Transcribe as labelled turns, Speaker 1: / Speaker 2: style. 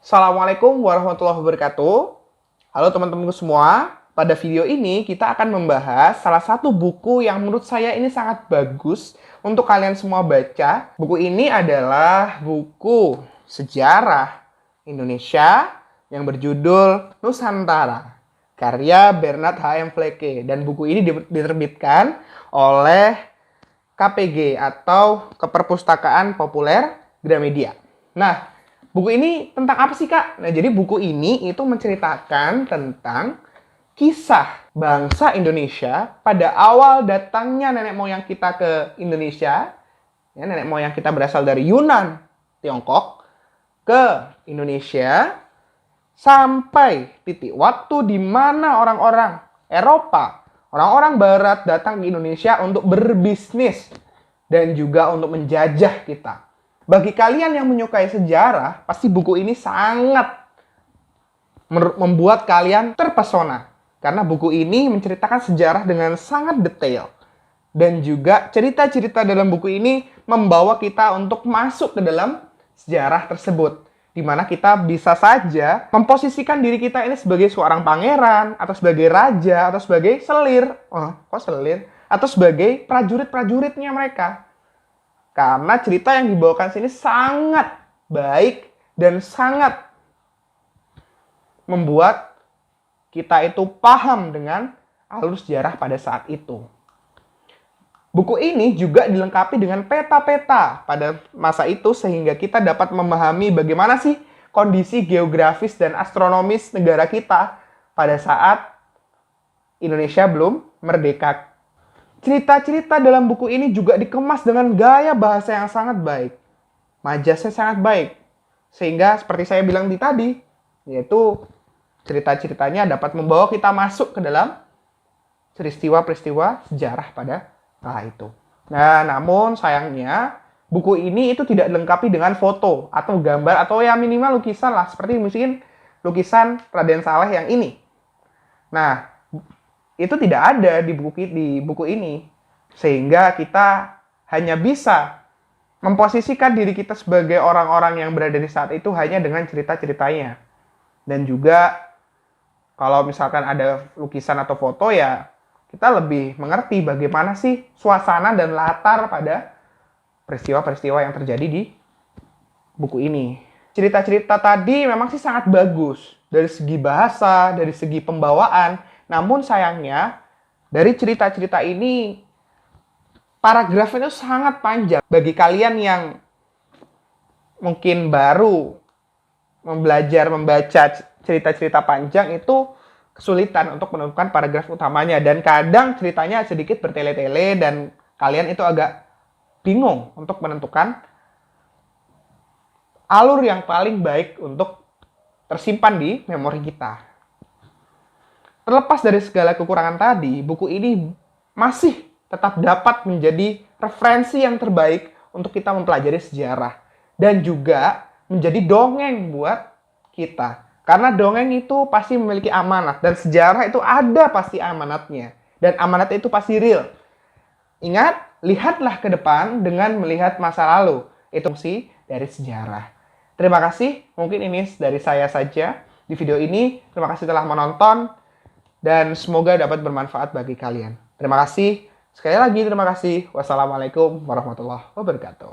Speaker 1: Assalamualaikum warahmatullahi wabarakatuh. Halo teman-temanku semua. Pada video ini kita akan membahas salah satu buku yang menurut saya ini sangat bagus untuk kalian semua baca. Buku ini adalah buku sejarah Indonesia yang berjudul Nusantara, karya Bernard H.M. Vleke. Dan buku ini diterbitkan oleh KPG atau Keperpustakaan Populer Gramedia. Nah, buku ini tentang apa sih, Kak? Nah, jadi buku ini itu menceritakan tentang kisah bangsa Indonesia pada awal datangnya nenek moyang kita ke Indonesia. Ya, nenek moyang kita berasal dari Yunan, Tiongkok, ke Indonesia sampai titik waktu di mana orang-orang Eropa, orang-orang Barat datang ke Indonesia untuk berbisnis dan juga untuk menjajah kita. Bagi kalian yang menyukai sejarah, pasti buku ini sangat membuat kalian terpesona. Karena buku ini menceritakan sejarah dengan sangat detail. Dan juga cerita-cerita dalam buku ini membawa kita untuk masuk ke dalam sejarah tersebut. Di mana kita bisa saja memposisikan diri kita ini sebagai seorang pangeran, atau sebagai raja, atau sebagai selir. Oh, kok selir? Atau sebagai prajurit-prajuritnya mereka. Karena cerita yang dibawakan sini sangat baik dan sangat membuat kita itu paham dengan alur sejarah pada saat itu. Buku ini juga dilengkapi dengan peta-peta pada masa itu sehingga kita dapat memahami bagaimana sih kondisi geografis dan astronomis negara kita pada saat Indonesia belum merdeka. Cerita-cerita dalam buku ini juga dikemas dengan gaya bahasa yang sangat baik. Majasnya sangat baik. Sehingga seperti saya bilang tadi, yaitu cerita-ceritanya dapat membawa kita masuk ke dalam peristiwa-peristiwa sejarah pada kala itu. Nah, namun sayangnya buku ini itu tidak dilengkapi dengan foto atau gambar atau ya minimal lukisan lah. Seperti mungkin lukisan Raden Saleh yang ini. Nah, itu tidak ada di buku ini. Sehingga kita hanya bisa memposisikan diri kita sebagai orang-orang yang berada di saat itu hanya dengan cerita-ceritanya. Dan juga kalau misalkan ada lukisan atau foto ya kita lebih mengerti bagaimana sih suasana dan latar pada peristiwa-peristiwa yang terjadi di buku ini. Cerita-cerita tadi memang sih sangat bagus dari segi bahasa, dari segi pembawaan. Namun sayangnya, dari cerita-cerita ini, paragrafnya itu sangat panjang. Bagi kalian yang mungkin baru belajar membaca cerita-cerita panjang, itu kesulitan untuk menemukan paragraf utamanya. Dan kadang ceritanya sedikit bertele-tele dan kalian itu agak bingung untuk menentukan alur yang paling baik untuk tersimpan di memori kita. Terlepas dari segala kekurangan tadi, buku ini masih tetap dapat menjadi referensi yang terbaik untuk kita mempelajari sejarah. Dan juga menjadi dongeng buat kita. Karena dongeng itu pasti memiliki amanat. Dan sejarah itu ada pasti amanatnya. Dan amanatnya itu pasti real. Ingat, lihatlah ke depan dengan melihat masa lalu. Itu fungsi dari sejarah. Terima kasih, mungkin ini dari saya saja di video ini. Terima kasih telah menonton. Dan semoga dapat bermanfaat bagi kalian. Terima kasih. Sekali lagi terima kasih. Wassalamualaikum warahmatullahi wabarakatuh.